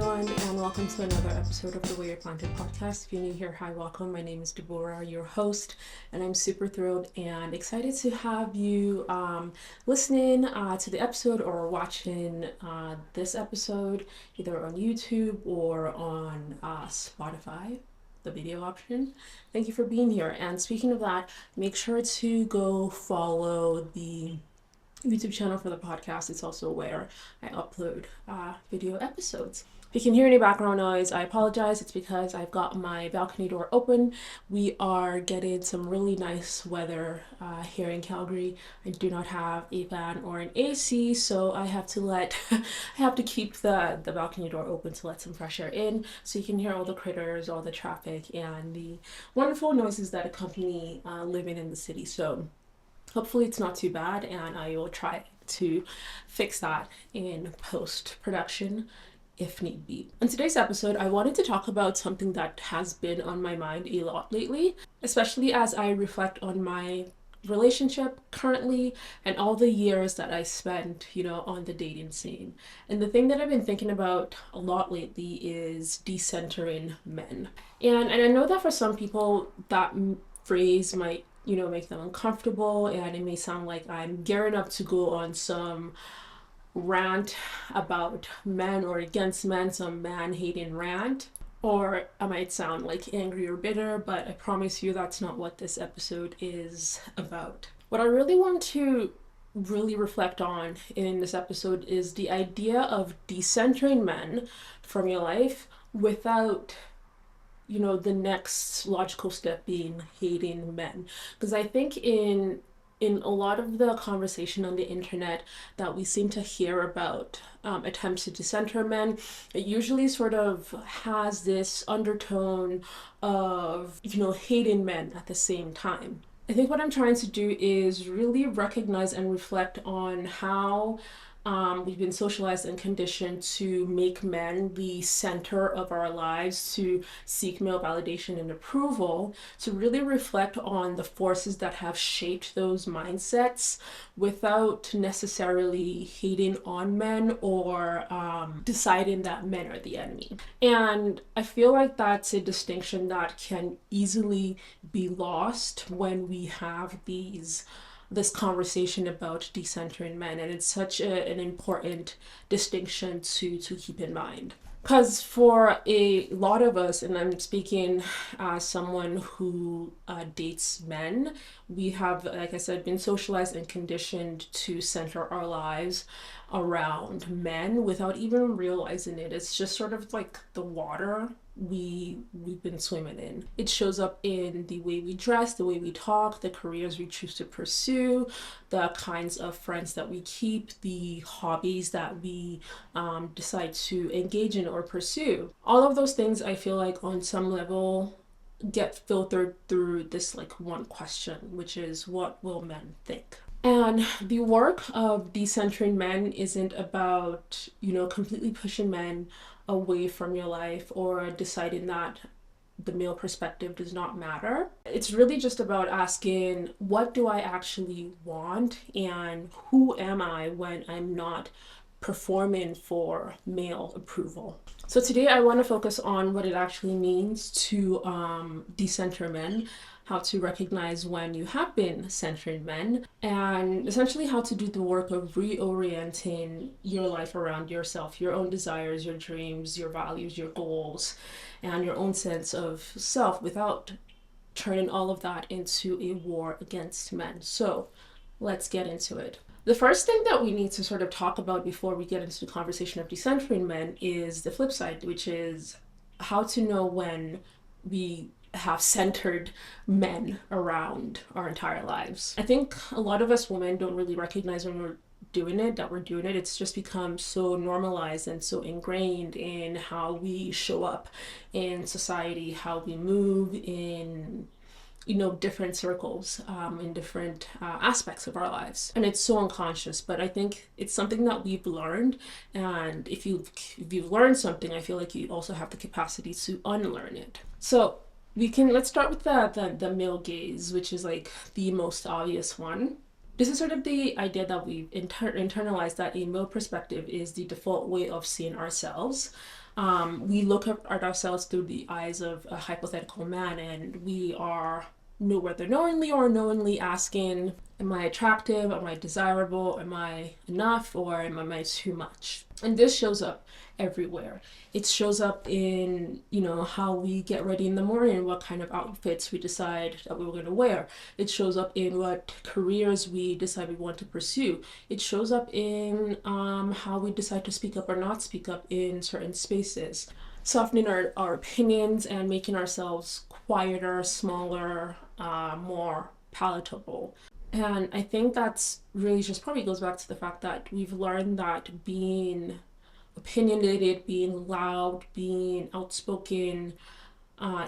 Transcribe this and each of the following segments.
everyone, and welcome to another episode of the reorienting podcast. If you're new here, hi, welcome. My name is Deborah, your host, and I'm super thrilled and excited to have you listening to the episode or watching this episode either on YouTube or on Spotify, the video option. Thank you for being here. And speaking of that, make sure to go follow the YouTube channel for the podcast. It's also where I upload video episodes. If you can hear any background noise, I apologize. It's because I've got my balcony door open. We are getting some really nice weather here in Calgary. I do not have a fan or an AC, so I have to keep the balcony door open to let some fresh air in, so you can hear all the critters, all the traffic, and the wonderful noises that accompany living in the city. So hopefully it's not too bad, and I will try to fix that in post-production if need be. In today's episode, I wanted to talk about something that has been on my mind a lot lately, especially as I reflect on my relationship currently and all the years that I spent, on the dating scene. And the thing that I've been thinking about a lot lately is decentering men. And I know that for some people that phrase might make them uncomfortable, and it may sound like I'm gearing up to go on some rant about men or against men, some man-hating rant, or I might sound like angry or bitter, but I promise you that's not what this episode is about. What I really want to reflect on in this episode is the idea of decentering men from your life without the next logical step being hating men. Because I think in a lot of the conversation on the internet that we seem to hear about attempts to decenter men, it usually sort of has this undertone of, hating men at the same time. I think what I'm trying to do is really recognize and reflect on how we've been socialized and conditioned to make men the center of our lives, to seek male validation and approval, to really reflect on the forces that have shaped those mindsets without necessarily hating on men or deciding that men are the enemy. And I feel like that's a distinction that can easily be lost when we have this conversation about decentering men, and it's such an important distinction to keep in mind. Because for a lot of us, and I'm speaking as someone who dates men, we have, like I said, been socialized and conditioned to center our lives around men without even realizing it. It's just sort of like the water we've been swimming in. It shows up in the way we dress, the way we talk, the careers we choose to pursue, the kinds of friends that we keep, the hobbies that we decide to engage in or pursue. All of those things, I feel like on some level get filtered through this one question, which is, what will men think? And the work of decentering men isn't about, completely pushing men away from your life or deciding that the male perspective does not matter. It's really just about asking, what do I actually want, and who am I when I'm not performing for male approval? So today I want to focus on what it actually means to decenter men, how to recognize when you have been centering men, and essentially how to do the work of reorienting your life around yourself, your own desires, your dreams, your values, your goals, and your own sense of self without turning all of that into a war against men. So let's get into it. The first thing that we need to sort of talk about before we get into the conversation of decentering men is the flip side, which is how to know when we have centered men around our entire lives. I think a lot of us women don't really recognize when we're doing it, that we're doing it. It's just become so normalized and so ingrained in how we show up in society, how we move in different circles, in different aspects of our lives. And it's so unconscious, but I think it's something that we've learned. And if you've learned something, I feel like you also have the capacity to unlearn it. So let's start with the male gaze, which is like the most obvious one. This is sort of the idea that we've internalized, that a male perspective is the default way of seeing ourselves. we look at ourselves through the eyes of a hypothetical man, and we are whether knowingly or unknowingly asking, am I attractive? Am I desirable? Am I enough? Or am I too much? And this shows up everywhere. It shows up in, how we get ready in the morning, what kind of outfits we decide that we were going to wear. It shows up in what careers we decide we want to pursue. It shows up in how we decide to speak up or not speak up in certain spaces. Softening our opinions and making ourselves quieter, smaller, more palatable. And I think that's really just probably goes back to the fact that we've learned that being opinionated, being loud, being outspoken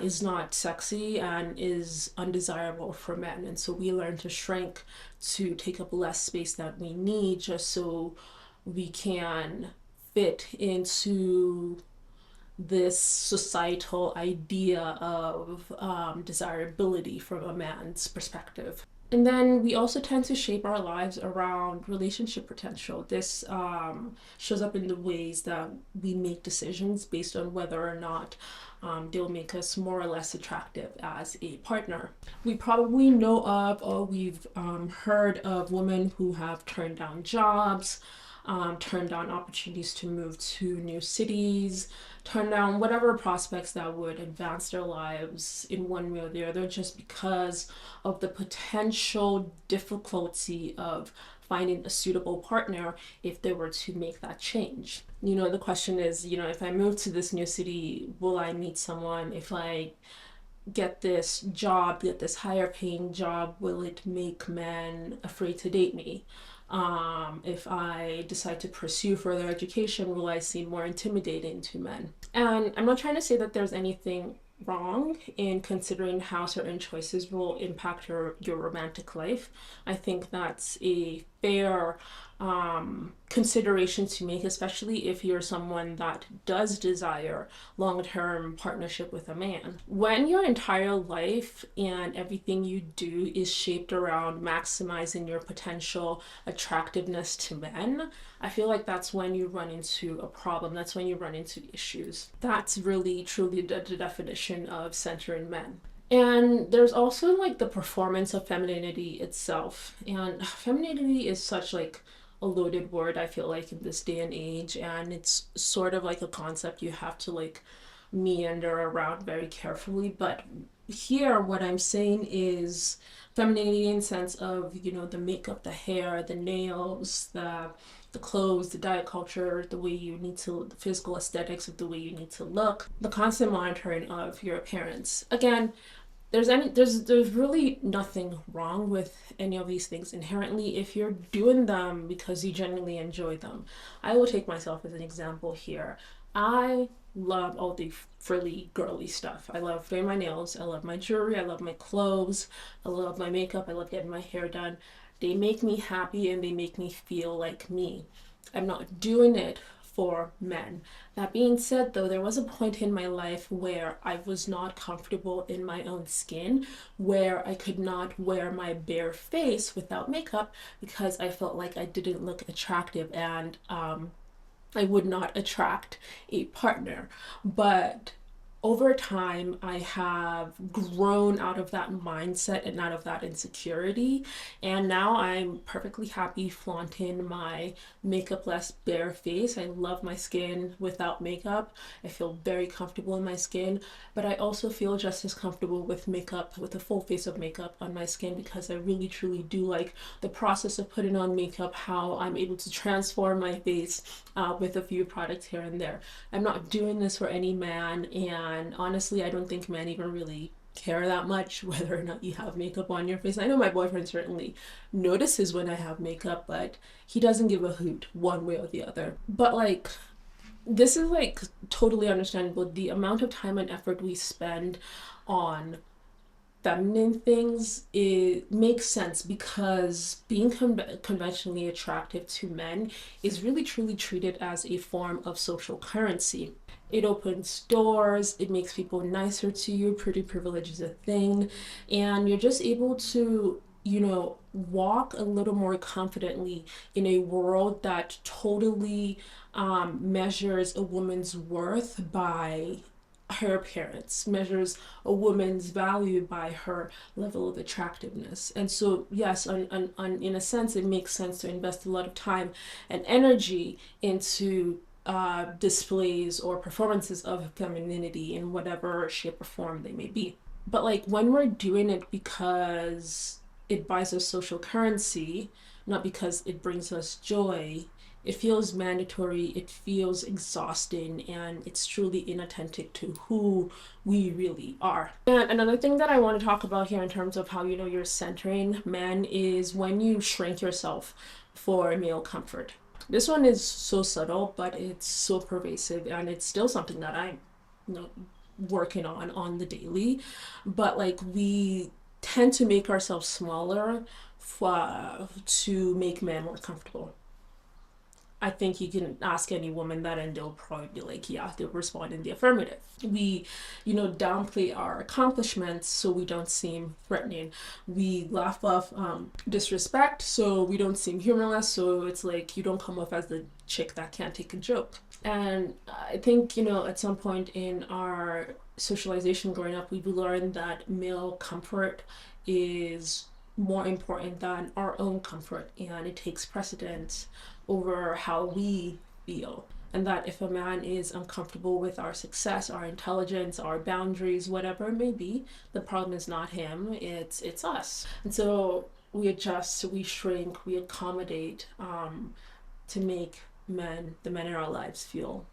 is not sexy and is undesirable for men. And so we learn to shrink to take up less space that we need just so we can fit into this societal idea of desirability from a man's perspective. And then we also tend to shape our lives around relationship potential. This shows up in the ways that we make decisions based on whether or not they'll make us more or less attractive as a partner. We probably know of, or we've heard of women who have turned down jobs, turned down opportunities to move to new cities, turn down whatever prospects that would advance their lives in one way or the other just because of the potential difficulty of finding a suitable partner if they were to make that change. The question is, if I move to this new city, will I meet someone? If I get this job, get this higher paying job, will it make men afraid to date me? If I decide to pursue further education, will I seem more intimidating to men? And I'm not trying to say that there's anything wrong in considering how certain choices will impact your romantic life. I think that's a fair consideration to make, especially if you're someone that does desire long-term partnership with a man. When your entire life and everything you do is shaped around maximizing your potential attractiveness to men, I feel like that's when you run into a problem. That's when you run into issues. That's really truly the definition of centering men. And there's also like the performance of femininity itself. And femininity is such like a loaded word, I feel like, in this day and age, and it's sort of like a concept you have to like meander around very carefully. But here what I'm saying is femininity in sense of, the makeup, the hair, the nails, the clothes, the diet culture, the way you need to, the physical aesthetics of the way you need to look, the constant monitoring of your appearance. Again, there's really nothing wrong with any of these things inherently if you're doing them because you genuinely enjoy them. I will take myself as an example here. I love all the frilly girly stuff. I love doing my nails, I love my jewelry, I love my clothes, I love my makeup, I love getting my hair done. They make me happy and they make me feel like me. I'm not doing it for men. That being said, though, there was a point in my life where I was not comfortable in my own skin, where I could not wear my bare face without makeup because I felt like I didn't look attractive and I would not attract a partner. But over time, I have grown out of that mindset and out of that insecurity. And now I'm perfectly happy flaunting my makeup-less bare face. I love my skin without makeup. I feel very comfortable in my skin, but I also feel just as comfortable with makeup, with a full face of makeup on my skin because I really truly do like the process of putting on makeup, how I'm able to transform my face with a few products here and there. I'm not doing this for any man, and honestly, I don't think men even really care that much whether or not you have makeup on your face. I know my boyfriend certainly notices when I have makeup, but he doesn't give a hoot one way or the other. But like, this is like totally understandable. The amount of time and effort we spend on feminine things, it makes sense because being conventionally attractive to men is really truly treated as a form of social currency. It opens doors, it makes people nicer to you, pretty privilege is a thing, and you're just able to walk a little more confidently in a world that totally measures a woman's worth by her appearance, measures a woman's value by her level of attractiveness. And so, yes, in a sense, it makes sense to invest a lot of time and energy into displays or performances of femininity in whatever shape or form they may be. But like when we're doing it because it buys us social currency, not because it brings us joy, it feels mandatory, it feels exhausting, and it's truly inauthentic to who we really are. And another thing that I want to talk about here in terms of how you're centering men is when you shrink yourself for male comfort. This one is so subtle, but it's so pervasive, and it's still something that I'm you know, working on the daily. But like we tend to make ourselves smaller to make men more comfortable. I think you can ask any woman that and they'll probably be like, yeah, they'll respond in the affirmative. We, downplay our accomplishments so we don't seem threatening. We laugh off disrespect so we don't seem humorless. So it's like you don't come off as the chick that can't take a joke. And I think, at some point in our socialization growing up, we've learned that male comfort is more important than our own comfort, and it takes precedence over how we feel. And that if a man is uncomfortable with our success, our intelligence, our boundaries, whatever it may be, the problem is not him, it's us. And so we adjust, we shrink, we accommodate to make the men in our lives feel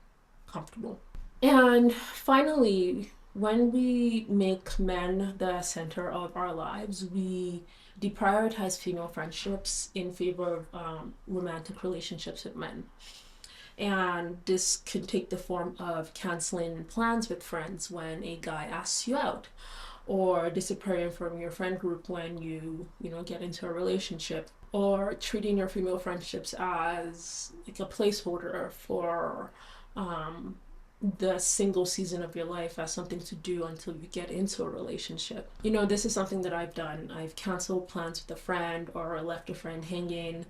comfortable. And finally, when we make men the center of our lives, we deprioritize female friendships in favor of romantic relationships with men. And this can take the form of canceling plans with friends when a guy asks you out, or disappearing from your friend group when you get into a relationship, or treating your female friendships as like a placeholder for the single season of your life, as something to do until you get into a relationship. This is something that I've done. I've canceled plans with a friend or left a friend hanging,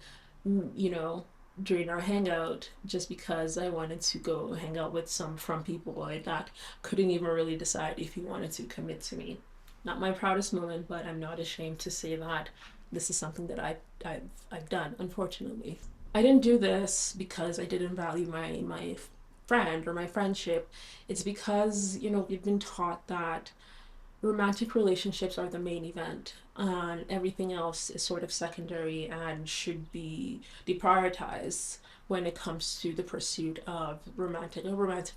during our hangout just because I wanted to go hang out with some frumpy boy that couldn't even really decide if he wanted to commit to me. Not my proudest moment, but I'm not ashamed to say that this is something that I've done, unfortunately. I didn't do this because I didn't value my friend or my friendship. It's because, we've been taught that romantic relationships are the main event and everything else is sort of secondary and should be deprioritized when it comes to the pursuit of a romantic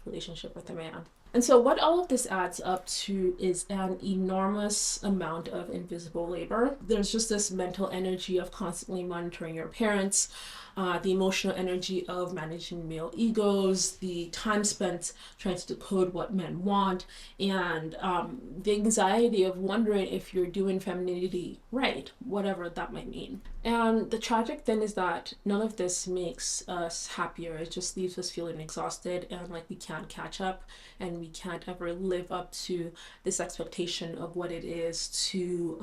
relationship with a man. And so what all of this adds up to is an enormous amount of invisible labor. There's just this mental energy of constantly monitoring your parents, the emotional energy of managing male egos, the time spent trying to decode what men want, and the anxiety of wondering if you're doing femininity right, whatever that might mean. And the tragic thing is that none of this makes us happier. It just leaves us feeling exhausted and like we can't catch up, and we can't ever live up to this expectation of what it is to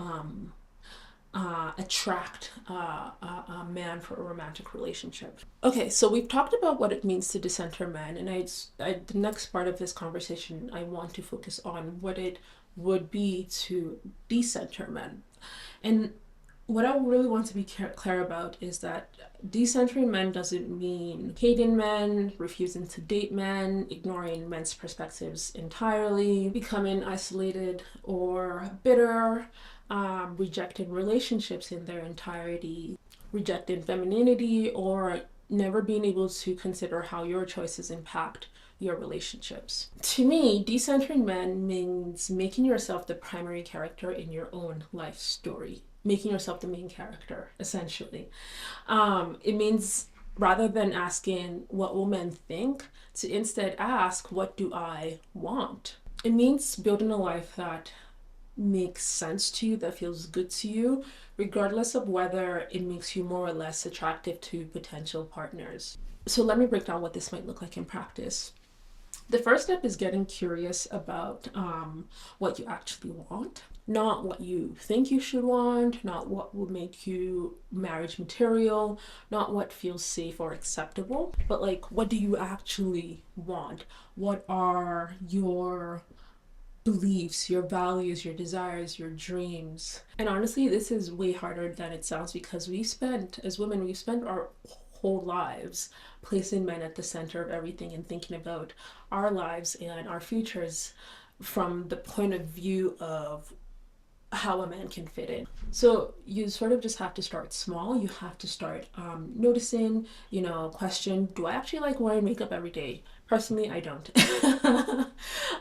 attract a man for a romantic relationship. Okay, so we've talked about what it means to decenter men, and the next part of this conversation, I want to focus on what it would be to decenter men. And what I really want to be clear about is that decentering men doesn't mean hating men, refusing to date men, ignoring men's perspectives entirely, becoming isolated or bitter, rejecting relationships in their entirety, rejecting femininity, or never being able to consider how your choices impact your relationships. To me, decentering men means making yourself the primary character in your own life story, making yourself the main character, essentially. It means rather than asking what will men think, to instead ask, what do I want? It means building a life that makes sense to you, that feels good to you, regardless of whether it makes you more or less attractive to potential partners. So let me break down what this might look like in practice. The first step is getting curious about what you actually want. not what you think you should want, not what will make you marriage material, not what feels safe or acceptable, but like, what do you actually want? What are your beliefs, your values, your desires, your dreams? And honestly, this is way harder than it sounds because as women, we've spent our whole lives placing men at the center of everything and thinking about our lives and our futures from the point of view of how a man can fit in. So you sort of just have to start small. You have to start noticing, question, do I actually like wearing makeup every day? Personally, I don't.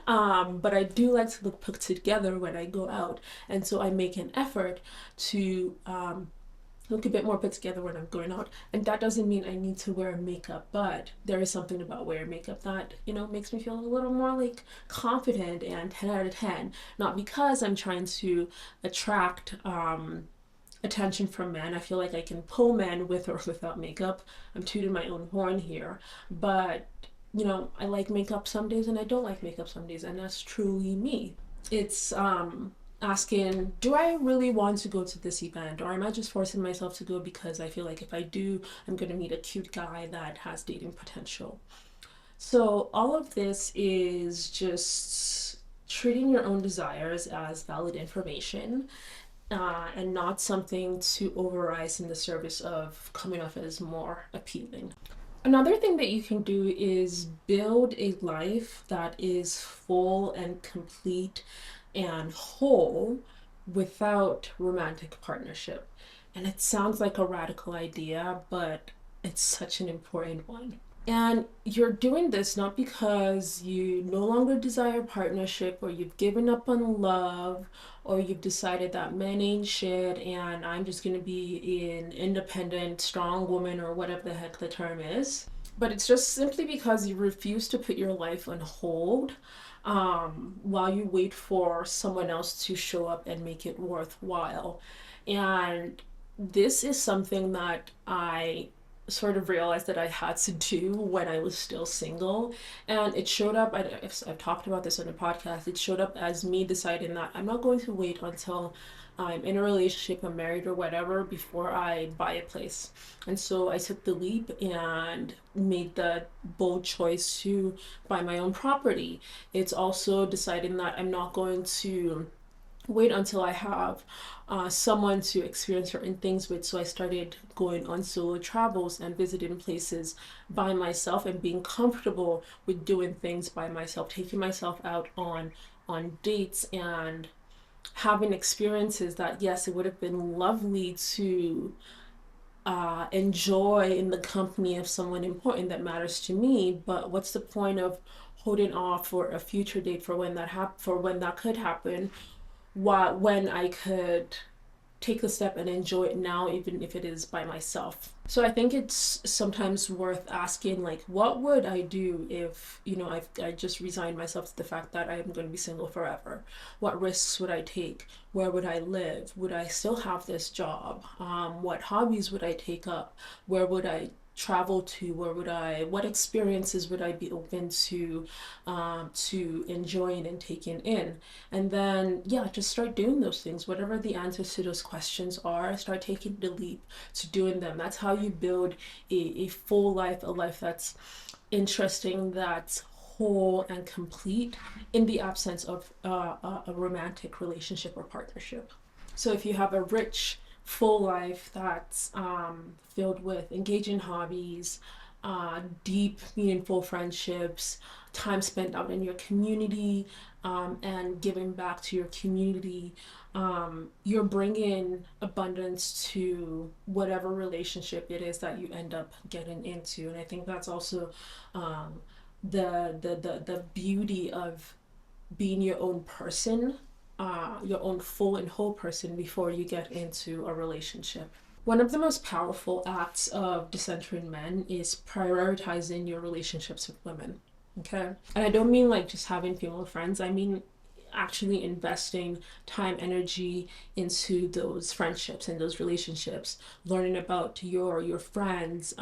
But I do like to look put together when I go out. And so I make an effort to look a bit more put together when I'm going out. And that doesn't mean I need to wear makeup, but there is something about wearing makeup that, makes me feel a little more like confident and 10 out of 10. Not because I'm trying to attract attention from men. I feel like I can pull men with or without makeup. I'm tooting my own horn here. But, I like makeup some days and I don't like makeup some days. And that's truly me. It's asking, do I really want to go to this event, or am I just forcing myself to go because I feel like if I do, I'm going to meet a cute guy that has dating potential? So all of this is just treating your own desires as valid information, and not something to override in the service of coming off as more appealing. Another thing that you can do is build a life that is full and complete and whole without romantic partnership. And it sounds like a radical idea, but it's such an important one. And you're doing this not because you no longer desire partnership, or you've given up on love, or you've decided that men ain't shit and I'm just gonna be an independent, strong woman, or whatever the heck the term is. But it's just simply because you refuse to put your life on hold while you wait for someone else to show up and make it worthwhile. And this is something that I sort of realized that I had to do when I was still single. And it showed up, I've talked about this on the podcast, it showed up as me deciding that I'm not going to wait until I'm in a relationship, I'm married or whatever, before I buy a place. And so I took the leap and made the bold choice to buy my own property. It's also deciding that I'm not going to wait until I have someone to experience certain things with. So I started going on solo travels and visiting places by myself and being comfortable with doing things by myself, taking myself out on dates and having experiences that, yes, it would have been lovely to enjoy in the company of someone important that matters to me, but what's the point of holding off for a future date for when that could happen, when I could take the step and enjoy it now, even if it is by myself. So I think it's sometimes worth asking, like, what would I do if, I just resigned myself to the fact that I am going to be single forever? What risks would I take? Where would I live? Would I still have this job? What hobbies would I take up? Where would I travel to? What experiences would I be open to enjoying and taking in? And then, yeah, just start doing those things. Whatever the answers to those questions are, start taking the leap to doing them. That's how you build a full life, a life that's interesting, that's whole and complete in the absence of a romantic relationship or partnership. So if you have a rich, full life that's filled with engaging hobbies, deep, meaningful friendships, time spent out in your community, and giving back to your community, you're bringing abundance to whatever relationship it is that you end up getting into. And I think that's also the beauty of being your own person, your own full and whole person before you get into a relationship. One of the most powerful acts of decentering men is prioritizing your relationships with women. Okay? And I don't mean like just having female friends, I mean actually investing time, energy into those friendships and those relationships, learning about your friends,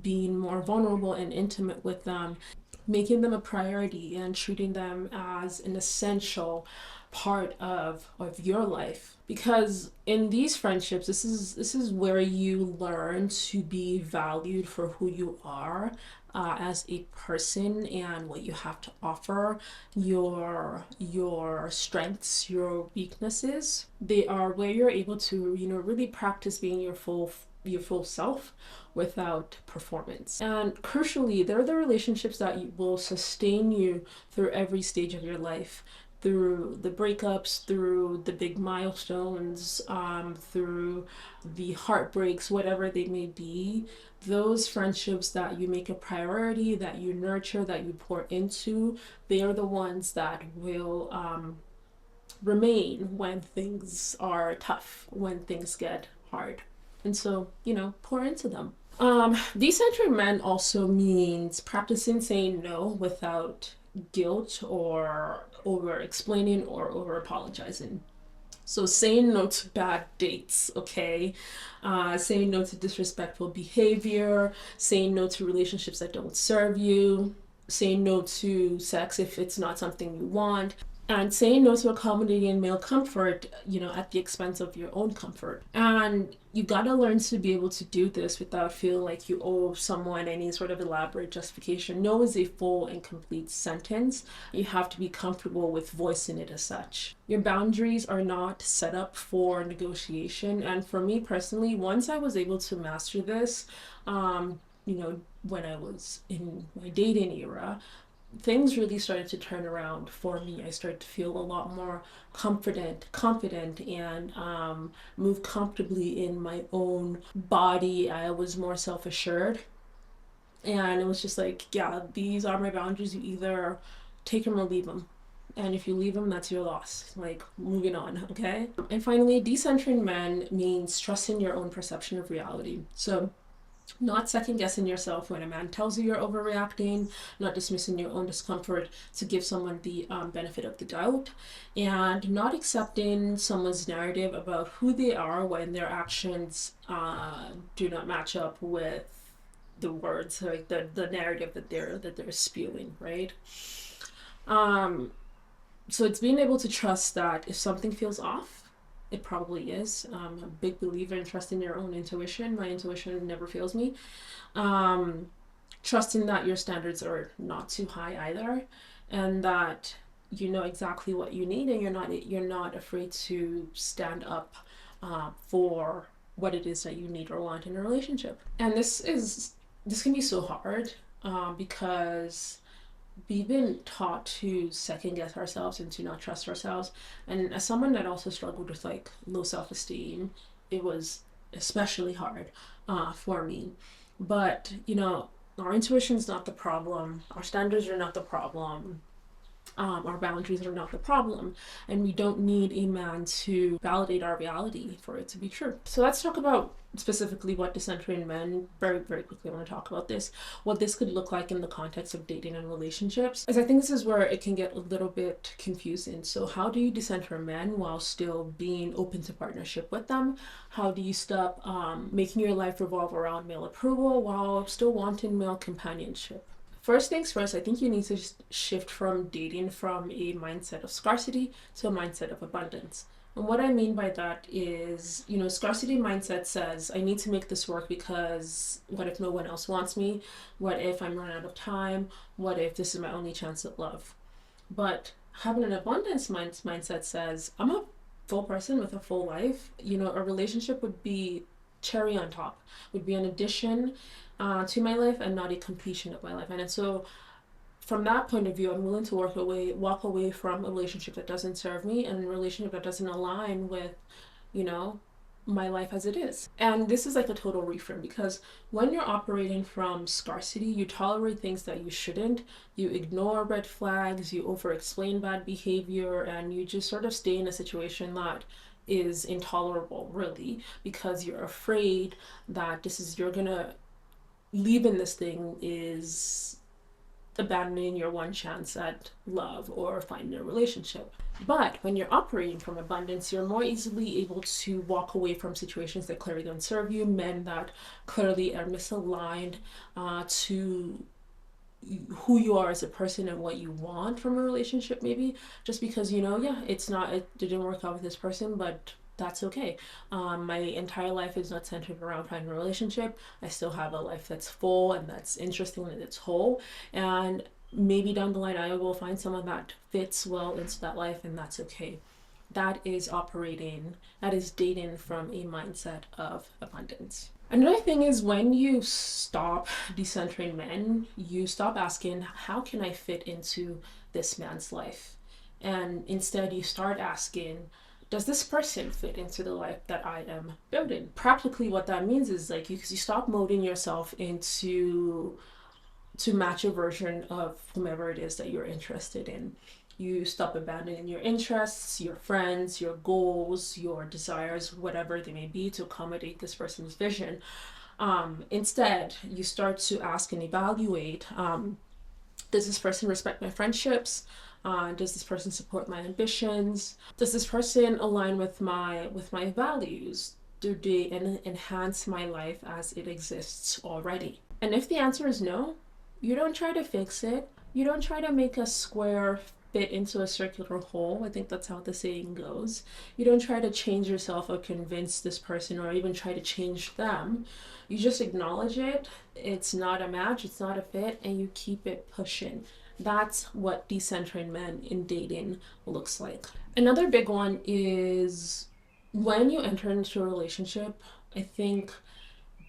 being more vulnerable and intimate with them, making them a priority and treating them as an essential part of your life, because in these friendships, this is where you learn to be valued for who you are, as a person, and what you have to offer, your strengths, your weaknesses. They are where you're able to, really practice being your full self without performance. And crucially, they're the relationships that will sustain you through every stage of your life, through the breakups, through the big milestones, through the heartbreaks, whatever they may be. Those friendships that you make a priority, that you nurture, that you pour into, they are the ones that will remain when things are tough, when things get hard. And so, pour into them. Decentering men also means practicing saying no without guilt or over explaining or over apologizing. So saying no to bad dates, okay? Saying no to disrespectful behavior, saying no to relationships that don't serve you, saying no to sex if it's not something you want, and saying no to accommodating male comfort, at the expense of your own comfort. And you gotta learn to be able to do this without feeling like you owe someone any sort of elaborate justification. No is a full and complete sentence. You have to be comfortable with voicing it as such. Your boundaries are not set up for negotiation. And for me personally, once I was able to master this, when I was in my dating era, things really started to turn around for me. I started to feel a lot more confident, and move comfortably in my own body. I was more self-assured, and it was just like, yeah, these are my boundaries. You either take them or leave them. And if you leave them, that's your loss. Like, moving on, okay? And finally, decentering men means trusting your own perception of reality. So not second guessing yourself when a man tells you you're overreacting, not dismissing your own discomfort to give someone the benefit of the doubt, and not accepting someone's narrative about who they are when their actions do not match up with the words, like the narrative that they're spewing, right? So it's being able to trust that if something feels off, it probably is. I'm a big believer in trusting your own intuition. My intuition never fails me. Trusting that your standards are not too high either, and that you know exactly what you need, and you're not afraid to stand up for what it is that you need or want in a relationship. And this can be so hard, because we've been taught to second guess ourselves and to not trust ourselves. And as someone that also struggled with like low self-esteem, it was especially hard for me. But our intuition is not the problem. Our standards are not the problem. Our boundaries are not the problem, and we don't need a man to validate our reality for it to be true. So let's talk about specifically what decentering men, very, very quickly. I want to talk about this, what this could look like in the context of dating and relationships, as I think this is where it can get a little bit confusing. So how do you decenter men while still being open to partnership with them? How do you stop making your life revolve around male approval while still wanting male companionship? First things first, I think you need to shift from dating from a mindset of scarcity to a mindset of abundance. And what I mean by that is, scarcity mindset says, I need to make this work because what if no one else wants me? What if I'm running out of time? What if this is my only chance at love? But having an abundance mindset says, I'm a full person with a full life. A relationship would be cherry on top, would be an addition to my life and not a completion of my life. And so from that point of view, I'm willing to walk away from a relationship that doesn't serve me and a relationship that doesn't align with, my life as it is. And this is like a total reframe, because when you're operating from scarcity, you tolerate things that you shouldn't, you ignore red flags, you over explain bad behavior, and you just sort of stay in a situation that is intolerable, really, because you're afraid that you're gonna leaving this thing is abandoning your one chance at love or finding a relationship. But when you're operating from abundance, you're more easily able to walk away from situations that clearly don't serve you, men that clearly are misaligned to who you are as a person and what you want from a relationship, maybe just because, yeah, it didn't work out with this person, but that's okay. My entire life is not centered around finding a relationship. I still have a life that's full and that's interesting and it's whole, and maybe down the line I will find someone that fits well into that life, and that's okay. That is dating from a mindset of abundance. Another thing is, when you stop decentering men, you stop asking, how can I fit into this man's life? And instead, you start asking, does this person fit into the life that I am building? Practically, what that means is like you stop molding yourself into to match a version of whomever it is that you're interested in. You stop abandoning your interests, your friends, your goals, your desires, whatever they may be, to accommodate this person's vision. Instead, you start to ask and evaluate, does this person respect my friendships? Does this person support my ambitions? Does this person align with my values? Do they enhance my life as it exists already? And if the answer is no, you don't try to fix it. You don't try to make a square fit into a circular hole. I think that's how the saying goes. You don't try to change yourself or convince this person or even try to change them. You just acknowledge it. It's not a match, it's not a fit, and you keep it pushing. That's what decentering men in dating looks like. Another big one is when you enter into a relationship, I think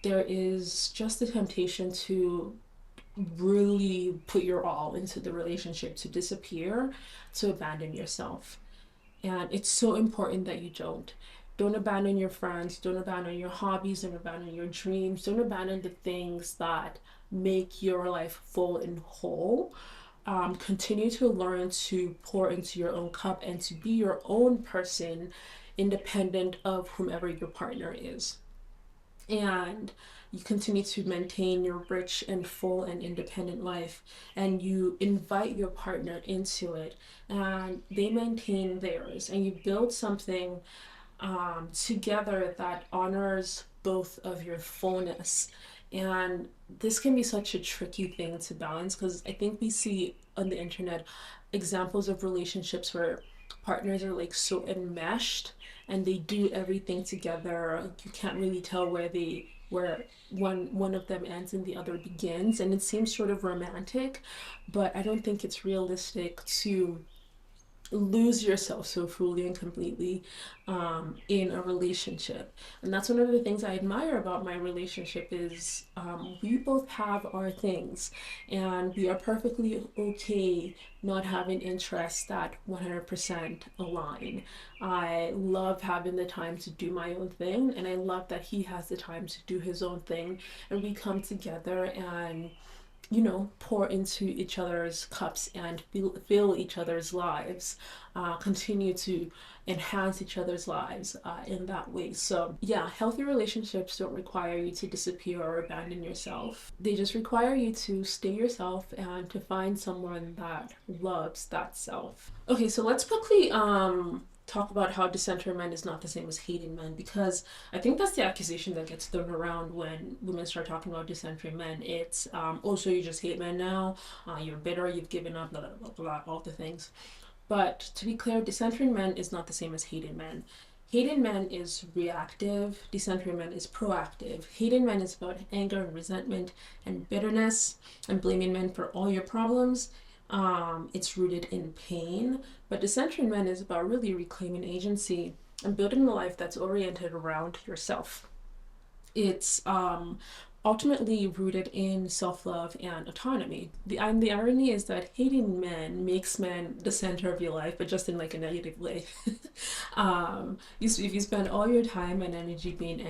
there is just the temptation to really put your all into the relationship, to disappear, to abandon yourself. And it's so important that you don't. Don't abandon your friends, don't abandon your hobbies, don't abandon your dreams, don't abandon the things that make your life full and whole. Continue to learn to pour into your own cup and to be your own person, independent of whomever your partner is. And you continue to maintain your rich and full and independent life, and you invite your partner into it, and they maintain theirs, and you build something together that honors both of your fullness. And this can be such a tricky thing to balance, because I think we see on the internet examples of relationships where partners are like so enmeshed and they do everything together. You can't really tell where one of them ends and the other begins, and it seems sort of romantic, but I don't think it's realistic to lose yourself so fully and completely in a relationship. And that's one of the things I admire about my relationship is we both have our things, and we are perfectly okay not having interests that 100% align. I love having the time to do my own thing, and I love that he has the time to do his own thing, and we come together and pour into each other's cups and fill each other's lives, continue to enhance each other's lives in that way. So, yeah, healthy relationships don't require you to disappear or abandon yourself. They just require you to stay yourself and to find someone that loves that self. Okay, so let's quickly talk about how decentering men is not the same as hating men, because I think that's the accusation that gets thrown around when women start talking about decentering men. It's oh, so you just hate men now, you're bitter, you've given up, blah blah blah blah, all the things. But to be clear, decentering men is not the same as hating men. Hating men is reactive, decentering men is proactive. Hating men is about anger and resentment and bitterness and blaming men for all your problems. It's rooted in pain, but decentering men is about really reclaiming agency and building a life that's oriented around yourself. It's ultimately rooted in self-love and autonomy. The irony is that hating men makes men the center of your life, but just in like a negative way. If you spend all your time and energy being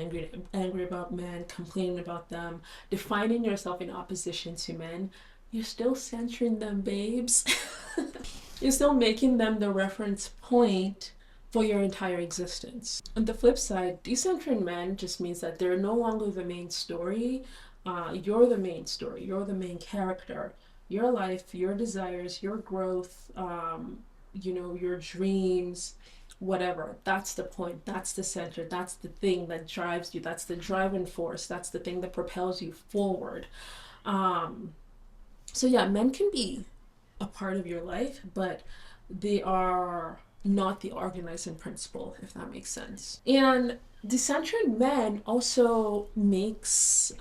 angry about men, complaining about them, defining yourself in opposition to men, you're still centering them, babes. You're still making them the reference point for your entire existence. On the flip side, decentering men just means that they're no longer the main story. You're the main story. You're the main character. Your life, your desires, your growth, your dreams, whatever. That's the point. That's the center. That's the thing that drives you. That's the driving force. That's the thing that propels you forward. So yeah, men can be a part of your life, but they are not the organizing principle, if that makes sense. And decentering men also gives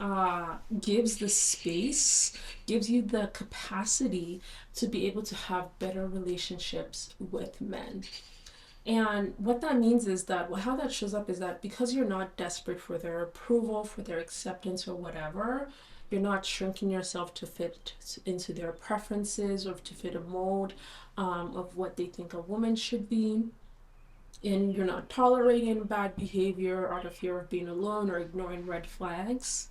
the space, gives you the capacity to be able to have better relationships with men. And what that means is that how that shows up is that because you're not desperate for their approval, for their acceptance, or whatever, you're not shrinking yourself to fit into their preferences or to fit a mold of what they think a woman should be. And you're not tolerating bad behavior out of fear of being alone or ignoring red flags.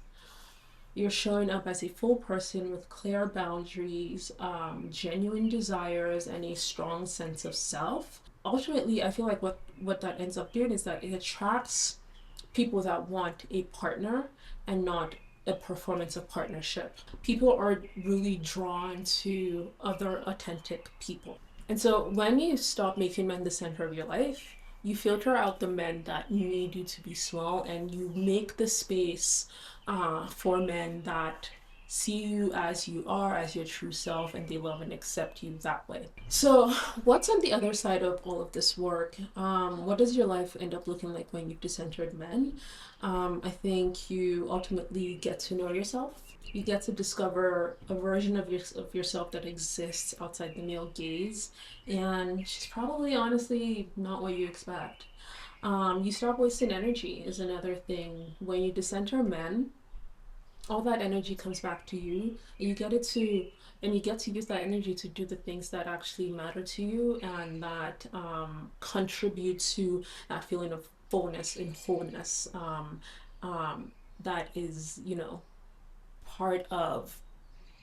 You're showing up as a full person with clear boundaries, genuine desires, and a strong sense of self. Ultimately, I feel like what that ends up doing is that it attracts people that want a partner and not a performance of partnership. People are really drawn to other authentic people. And so when you stop making men the center of your life, you filter out the men that need you to be small, and you make the space for men that see you as you are, as your true self, and they love and accept you that way. So, what's on the other side of all of this work? What does your life end up looking like when you've decentered men? I think you ultimately get to know yourself. You get to discover a version of yourself that exists outside the male gaze, and she's probably honestly not what you expect. You stop wasting energy is another thing. When you decenter men, all that energy comes back to you, and you get to use that energy to do the things that actually matter to you and that contribute to that feeling of fullness and wholeness. That is, part of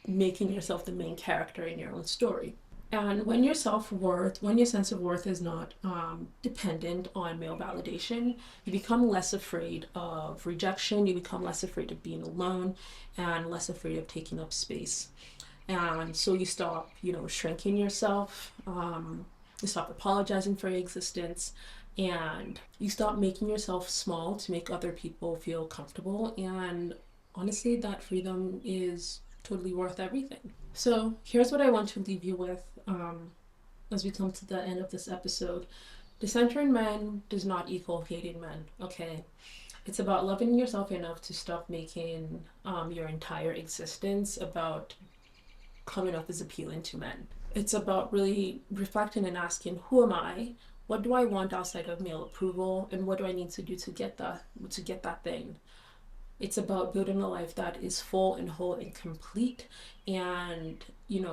making yourself the main character in your own story. And when your sense of worth is not dependent on male validation, you become less afraid of rejection, you become less afraid of being alone, and less afraid of taking up space. And so you stop, shrinking yourself, you stop apologizing for your existence, and you stop making yourself small to make other people feel comfortable. And honestly, that freedom is totally worth everything. So here's what I want to leave you with as we come to the end of this episode. Decentering men does not equal hating men, okay? It's about loving yourself enough to stop making your entire existence about coming off as appealing to men. It's about really reflecting and asking, who am I? What do I want outside of male approval? And what do I need to do to get that thing? It's about building a life that is full and whole and complete, and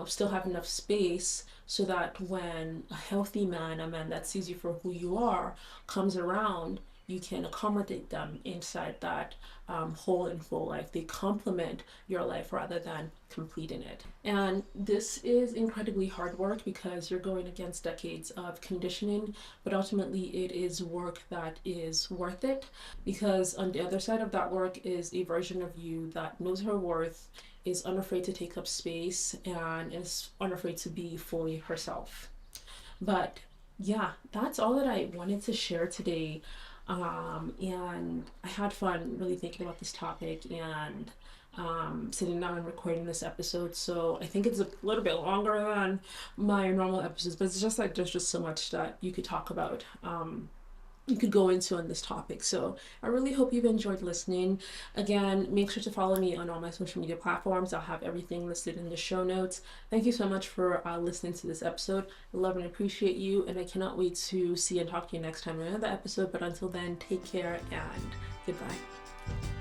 still have enough space so that when a healthy man, a man that sees you for who you are, comes around, you can accommodate them inside that whole and full life. They complement your life rather than completing it. And this is incredibly hard work because you're going against decades of conditioning, but ultimately it is work that is worth it, because on the other side of that work is a version of you that knows her worth, is unafraid to take up space, and is unafraid to be fully herself. But yeah, that's all that I wanted to share today. And I had fun really thinking about this topic and sitting down and recording this episode. So I think it's a little bit longer than my normal episodes, but it's just like there's just so much that you could talk about. You could go into on this topic. So I really hope you've enjoyed listening. Again, make sure to follow me on all my social media platforms. I'll have everything listed in the show notes. Thank you so much for listening to this episode. I love and appreciate you, and I cannot wait to see and talk to you next time in another episode. But until then, take care and goodbye.